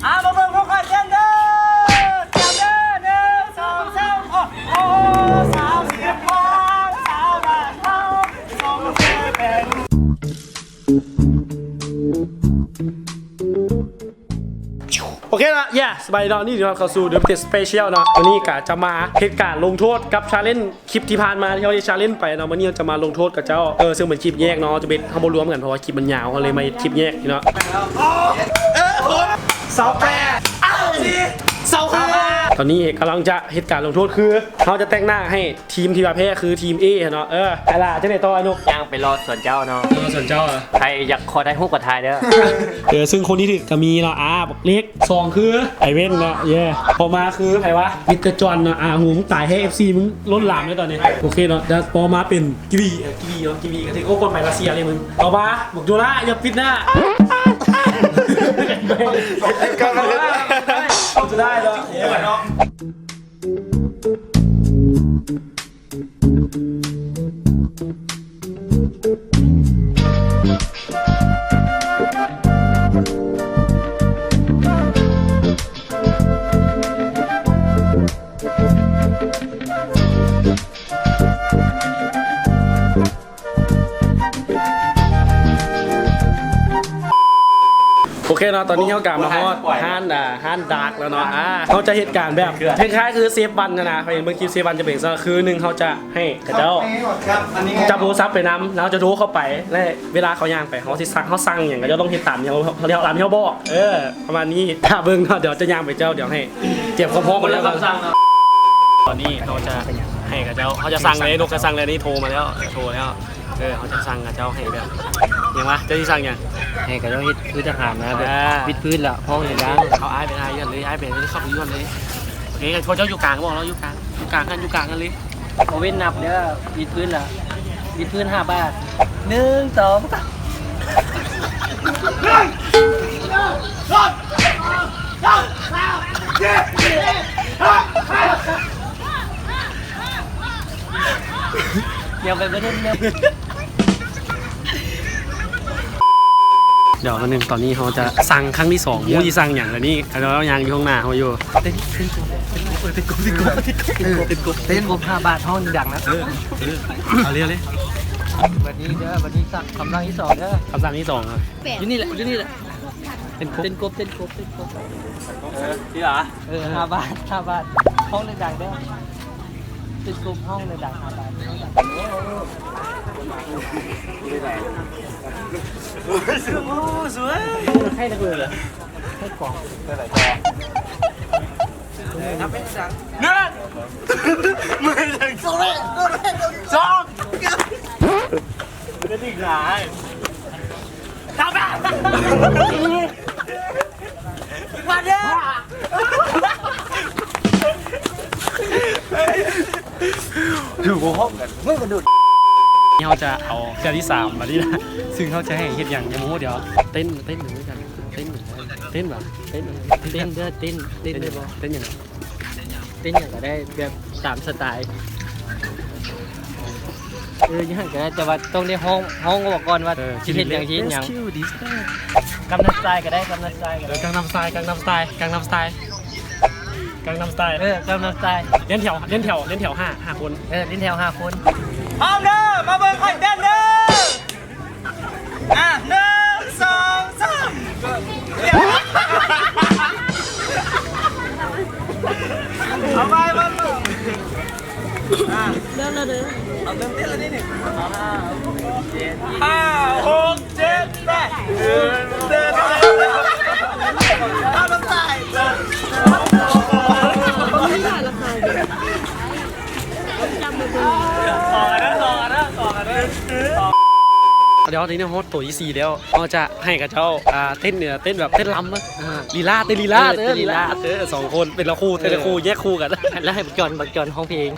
มาเบิ่งพวกข้อยเต้นเด้อเต้นเด้อหนึ่งสองสามโอ้สาวเสียพองสาวบ้านเฮาส่งเธอเป็นโอเคละสบายดีนี่เราเข้าสู่เดอะสเปเชียลเนาะวันนี้กะจะมาเหตุการณ์ลงโทษกับชาเลนจ์คลิปที่ผ่านมาที่เราได้ชาเลนจ์ไปเนาะวันนี้จะมาลงโทษกับเจ้าซึ่งเหมือนคลิปแยกเนาะจะเป็นทำบรวมกันเพราะว่าคลิปมันยาวเขาเลยมาคลิปแยกเนาะเสาแปดเสาห้าตอนนี้กำลังจะเหตุการณ์ลงโทษคือเขาจะแต่งหน้าให้ทีมที่มาแพ้คือทีม A เนาะไอ้ล่ะจะไหนต่อไอ้นุกย่างไปรอส่วนเจ้าเนาะส่วนเจ้าใครอยากขอได้หุ้นกับไทยเด้อซึ่งคนที่ถึกก็มีเนาะบอกเล็ก2คือไอเว้นเนาะพอมาคือใครวะมิสเตอร์จอห์นเนาะหูมึงตายให้ FC มึงล้นหลามเลยตอนนี้โอเคเนาะแล้วพอมาเป็นกีวีเนาะกีวีก็ถึงคนใหม่รัสเซียเลยมึงต่อมาบอกโจล่าอย่าปิดหน้าจะได้เนาะโอเคเนาะตอนนี้เขากลับมาฮอดห้านดาร์กแล้วเนาะเขาจะเหตุการณ์แบบคล้ายๆคือเซฟวันนะเห็นเมื่อกี้เซฟวันจะเป็นซะคือหนึ่งเขาจะให้กระเจ้าจับโทรศัพท์ไปน้ำแล้วจะโทรเข้าไปและเวลาเขาย่างไปเขาสิสั่งอย่างกระเจ้าต้องเฮ็ดตามเขาเรียกตามที่เขาบอกประมาณนี้ถ้าเบิ้งเนาะเดี๋ยวจะย่างไปเจ้าเดี๋ยวให้เจ็บความพร้อมกันแล้วกันตอนนี้เขาจะให้กระเจ้าเขาจะสั่งเลยนกจะสั่งเลยนี่โทรมาแล้วเขาจะสั่งกับเจ้าให้แบบยังวะเจ้าที่สั่งยังให้กับเจ้าฮิตพื้นทหารนะวิดพื้นละห้องเลยนะเขาอ้ายไปได้ยันเลยอ้ายไปไม่ได้เข้าไปยุ่งเลยเฮ้ยพอเจ้าอยู่กลางบอกเราอยู่กลางกันเลยเอาเว้นนับเด้อวิดพื้นละวิดพื้น5 บาท1 2 3เดี๋ยวไปประเทศเดียวเดี๋ยววันนึงตอนนี้เขาจะสั่งครั้งที่2มูจะสั่งอย่างไรนี่เรายังอยู่ข้างหน้าเขาอยู่เต้นกบ5 บาทห้องดังนะเอาเรียกเลยวันนี้เด้อวันนี้คำสั่งที่2เด้อคำสั่งที่2ครับอยู่นี่แหละเต้นกบที่เหรอ5 บาทห้องดังเด้อเต้นกบห้องดัง5 บาทสวยให้นักเรียนเหรอให้กล่องให้ไหนต่อนับเป็นจังมือจังสองจะดิ่งหายทำแบบมาเด้ออยู่ห้องกันไม่กระโดดเขาจะเอาเสื้อที่3มาดินะซึ่งเขาจะให้เห็นอย่างยมูเดี๋ยวเต้นเหมือนกันเต้นแบบเต้นได้บ่เต้นอย่างก็ได้แบบตามสไตล์ยังก็ได้แต่ว่าต้องได้ห้องบอกก่อนว่าคิดเห็นอย่างกำนับสไตล์ก็ได้กำนับสไตล์เลี้ยนแถว5คนเลี้ยนแถว5 คนพร้อมเด้อมาเบิ่งข่อยเต้นเด้อ1 2 3เอาไปเดินเอาเต้นแล้วนี่5 6 7 8เดินเอาน้ำตาเดี๋ยวทีนี้ฮอตตัวที่4แล้วเขาจะให้กับเจ้าเต้นเต้นแบบเต้นลำนะลีลา2 คนเป็นละคู่เต้นละคู่แยกคู่กันแล้วให้บักจอนห้องเพลง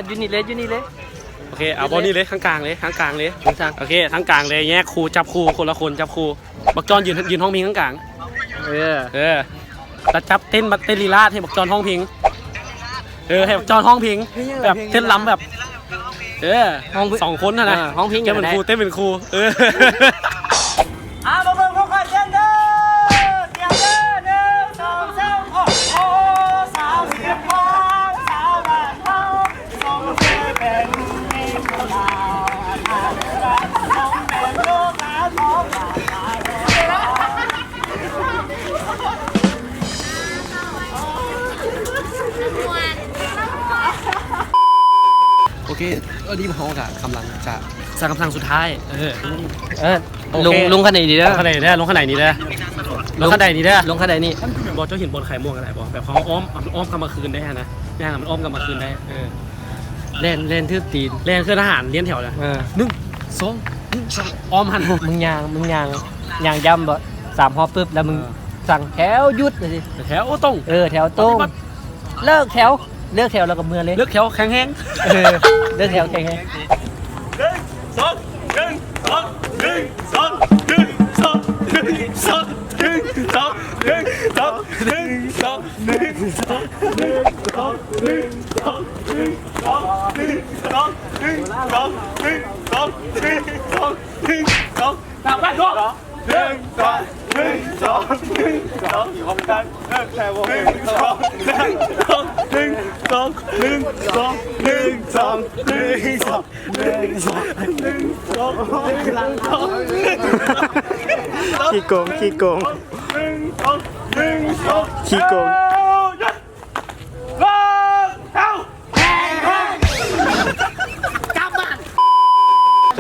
ยูนิเลยโอเคเอาบอลนี่เลยข้างกลางเลยโอเคทั้งกลางเลยแยกคู่จับคู่คนละคนจับคู่บักจอนยืนห้องเพลงข้างกลางแล้วจับเต้นลีลาให้บักจอนห้องเพลงให้บักจอนห้องเพลงแบบเต้นลำแบบห้อง2 คนนะห้องพิงแกเป็นครูเต้นเป็นครูมาเบิ่งพวกข้อยเต้นเด้อเตรียมเด้อ เคตอนนี้เขากะกำลังจะสั่งคำสั่งสุดท้ายลงขนาดนี้เด้อ ลงขนาดนี้เด้อลงขนาดนี้เด้อลงขนาดนี้เด้อ ลงขนาดนี้ บอลเจ้าหินบอลไข่ม่วงอะไรบอลแบบเขาอ้อมกลับมาคืนได้นะย่างมันอ้อมกลับมาคืนได้เล่นทืบตีน เรียนเครื่องทหารเลี้ยนแถวเลย1 2 1 2อ้อมหัน มึงยางย่ำบ่3 ฮอบปุ๊บแล้วมึงสั่งแถวหยุดเลยสิ แถวตรง แถวตรงเลิกแถวแล้วก็เมื่อเลย เลือกแถวแข็งแห้ง เลิกแถวแข่งไง ขี้โกงขี้โกงขี้โกง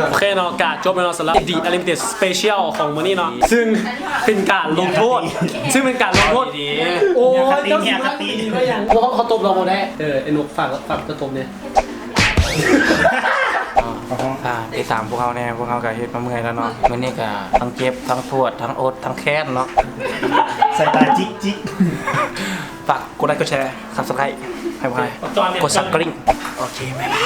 โอเคเนาะการจบแล้วเนาะสำหรับ The Unlimited Special ของมื้อนี้เนาะซึ่งเป็นการลงโทษโอ้ยเจ้าสิก็ยังเขาตบเราบ่ได้ไอ้นกฝากจะตบเนี่ย ที่3พวกเขาเนี่ยพวกเขาก็เฮ็ดมาเมื่อยแล้วเนาะมื้อนี้ก็ทั้งเจ็บทั้งปวดทั้งอดทั้งแค้นเนาะ ใส่ตาจิกจิก ฝากกดไลค์กดแชร์ Subscribe ให้ไว้กดซับกริ่งโอเคบ๊ายบาย